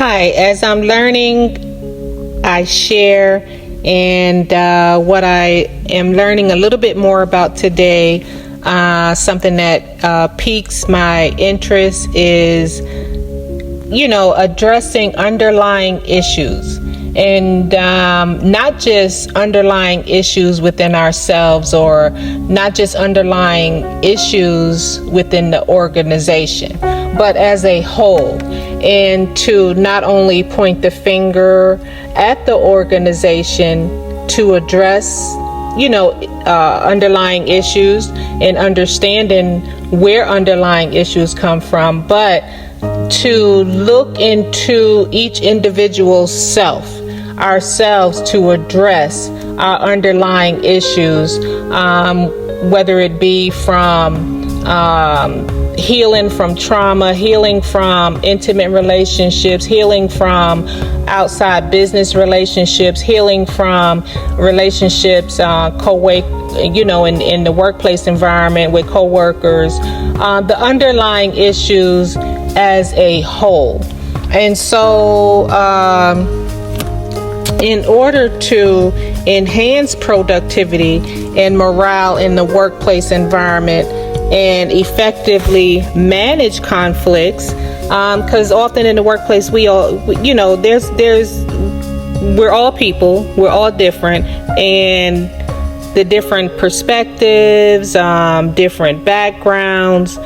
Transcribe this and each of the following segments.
Hi, as I'm learning, I share, and what I am learning a little bit more about today, something that piques my interest is, addressing underlying issues. And not just underlying issues within ourselves or not just underlying issues within the organization, but as a whole. And to not only point the finger at the organization to address, underlying issues and understanding where underlying issues come from, but to look into each individual's ourselves to address our underlying issues, whether it be from healing from trauma, healing from intimate relationships, healing from outside business relationships, healing from relationships in the workplace environment with coworkers, the underlying issues as a whole. And so in order to enhance productivity and morale in the workplace environment and effectively manage conflicts, because often in the workplace we're all people, we're all different, and the different perspectives, different backgrounds,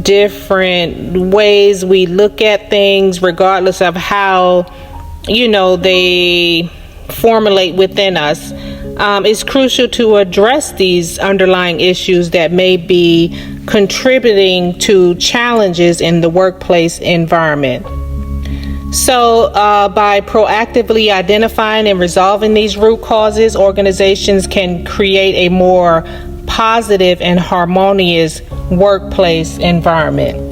different ways we look at things, regardless of how they formulate within us. It's crucial to address these underlying issues that may be contributing to challenges in the workplace environment. So by proactively identifying and resolving these root causes, organizations can create a more positive and harmonious workplace environment.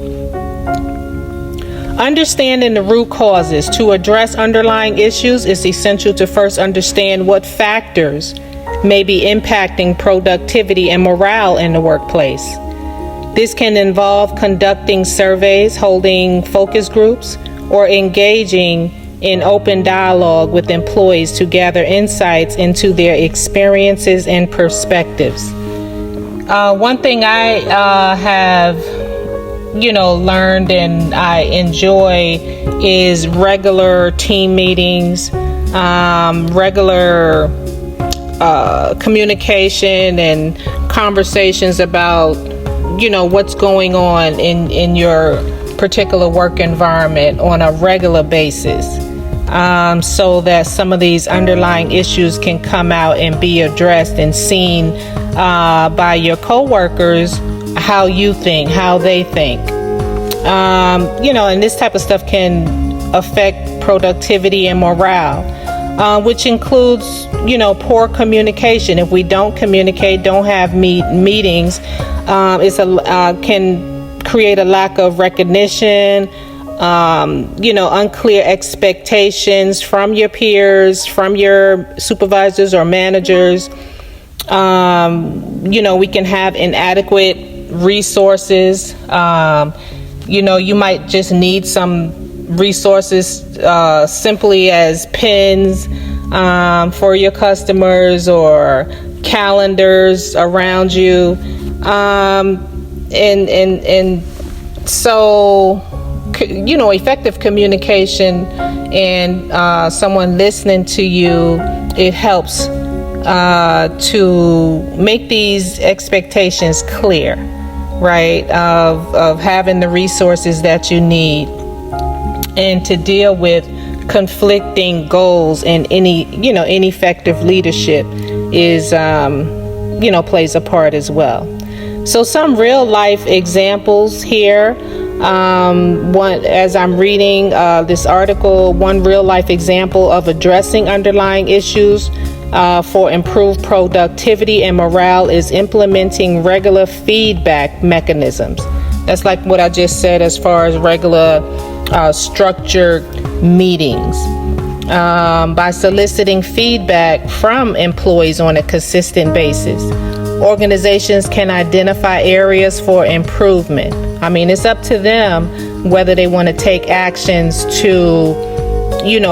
Understanding the root causes to address underlying issues is essential to first understand what factors may be impacting productivity and morale in the workplace. This can involve conducting surveys, holding focus groups, or engaging in open dialogue with employees to gather insights into their experiences and perspectives. One thing I have learned and I enjoy is regular team meetings, regular communication and conversations about what's going on in your particular work environment on a regular basis, so that some of these underlying issues can come out and be addressed and seen by your coworkers, how you think, how they think. And this type of stuff can affect productivity and morale, which includes, poor communication. If we don't communicate, don't have meetings, can create a lack of recognition, unclear expectations from your peers, from your supervisors or managers. We can have inadequate resources. You might just need some resources, simply as pens for your customers or calendars around you. So effective communication and someone listening to you, it helps to make these expectations clear, right? Of having the resources that you need, and to deal with conflicting goals, and any ineffective leadership is plays a part as well. So some real life examples here. As I'm reading this article, one real life example of addressing underlying issues for improved productivity and morale is implementing regular feedback mechanisms. That's like what I just said as far as regular structured meetings. By soliciting feedback from employees on a consistent basis, organizations can identify areas for improvement. I mean, it's up to them whether they want to take actions to,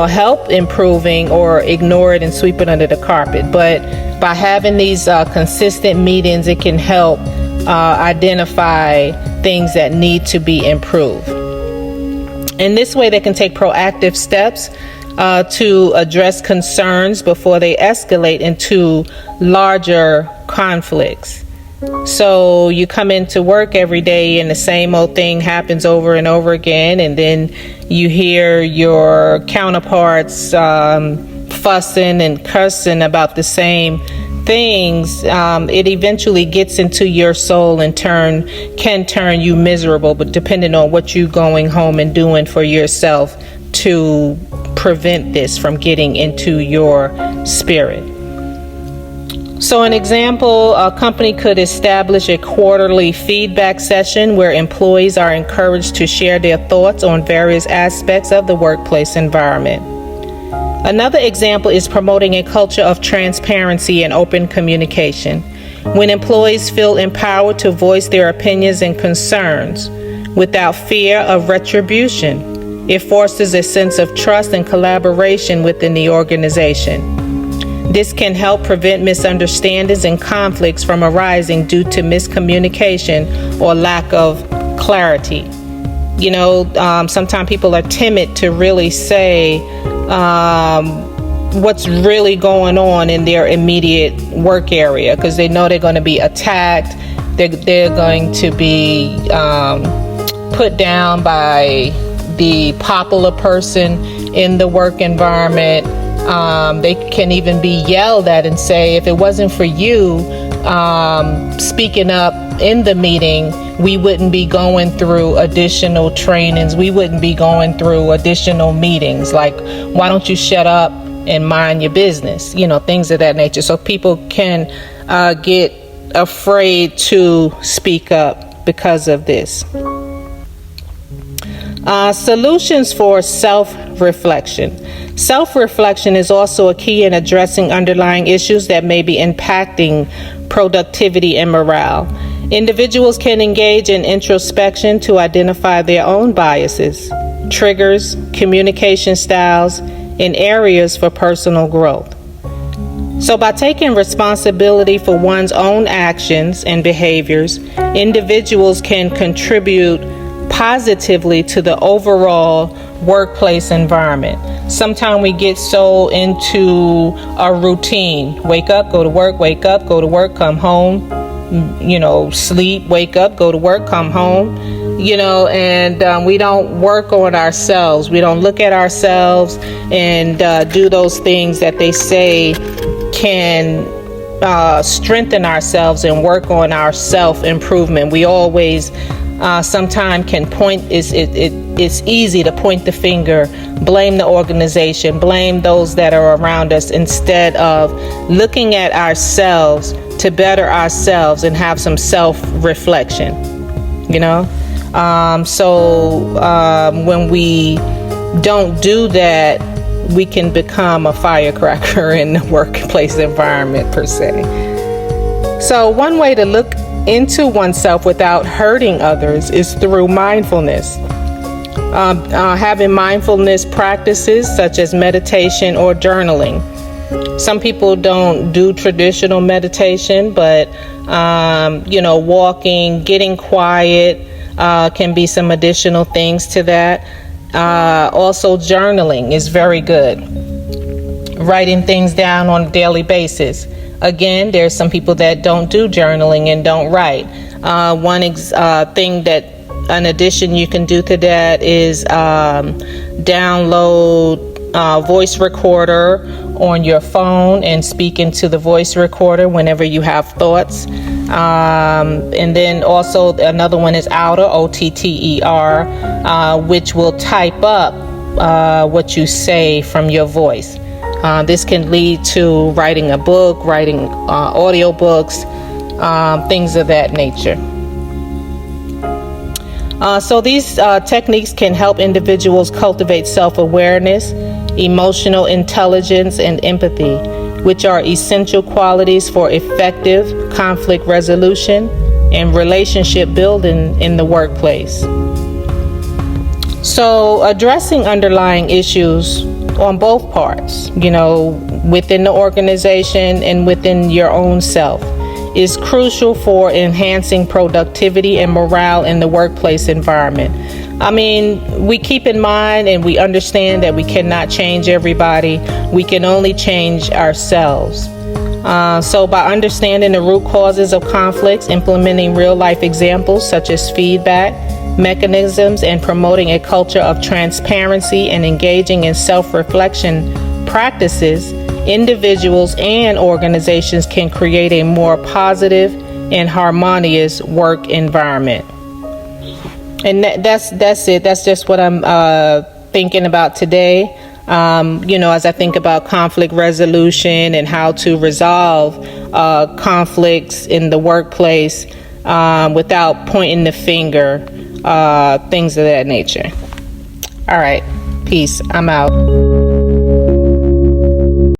help improving or ignore it and sweep it under the carpet. But by having these consistent meetings, it can help identify things that need to be improved. In this way, they can take proactive steps to address concerns before they escalate into larger conflicts. So you come into work every day and the same old thing happens over and over again, and then you hear your counterparts fussing and cussing about the same things. It eventually gets into your soul and can turn you miserable, but depending on what you're going home and doing for yourself to prevent this from getting into your spirit. So an example, a company could establish a quarterly feedback session where employees are encouraged to share their thoughts on various aspects of the workplace environment. Another example is promoting a culture of transparency and open communication. When employees feel empowered to voice their opinions and concerns without fear of retribution, it fosters a sense of trust and collaboration within the organization. This can help prevent misunderstandings and conflicts from arising due to miscommunication or lack of clarity. Sometimes people are timid to really say what's really going on in their immediate work area because they know they're going to be attacked. They're going to be put down by the popular person in the work environment. They can even be yelled at and say, if it wasn't for you speaking up in the meeting, we wouldn't be going through additional trainings. We wouldn't be going through additional meetings. Like, why don't you shut up and mind your business? Things of that nature. So people can get afraid to speak up because of this. Solutions for self-reflection. Self-reflection is also a key in addressing underlying issues that may be impacting productivity and morale. Individuals can engage in introspection to identify their own biases, triggers, communication styles, and areas for personal growth. So by taking responsibility for one's own actions and behaviors, individuals can contribute positively to the overall workplace environment. Sometimes we get so into a routine. Wake up, go to work, wake up, go to work, come home, sleep, wake up, go to work, come home, and we don't work on ourselves. We don't look at ourselves and do those things that they say can strengthen ourselves and work on our self-improvement. We always sometimes can point, it's easy to point the finger, blame the organization, blame those that are around us, instead of looking at ourselves to better ourselves and have some self-reflection, when we don't do that, we can become a firecracker in the workplace environment per se. So one way to look into oneself without hurting others is through mindfulness. Having mindfulness practices such as meditation or journaling. Some people don't do traditional meditation, but walking, getting quiet can be some additional things to that. Also, journaling is very good. Writing things down on a daily basis. Again, there's some people that don't do journaling and don't write. One thing that, an addition you can do to that is download voice recorder on your phone and speak into the voice recorder whenever you have thoughts. And then also another one is Outer, OTTER, which will type up what you say from your voice. This can lead to writing a book, writing audio books, things of that nature. So these techniques can help individuals cultivate self-awareness, emotional intelligence, and empathy, which are essential qualities for effective conflict resolution and relationship building in the workplace. So addressing underlying issues on both parts, within the organization and within your own self, is crucial for enhancing productivity and morale in the workplace environment. I mean, we keep in mind and we understand that we cannot change everybody. We can only change ourselves. So by understanding the root causes of conflicts, implementing real life examples such as feedback mechanisms, and promoting a culture of transparency and engaging in self-reflection practices, individuals and organizations can create a more positive and harmonious work environment. And that's it. That's just what I'm thinking about today. As I think about conflict resolution and how to resolve conflicts in the workplace without pointing the finger, things of that nature. All right. Peace. I'm out.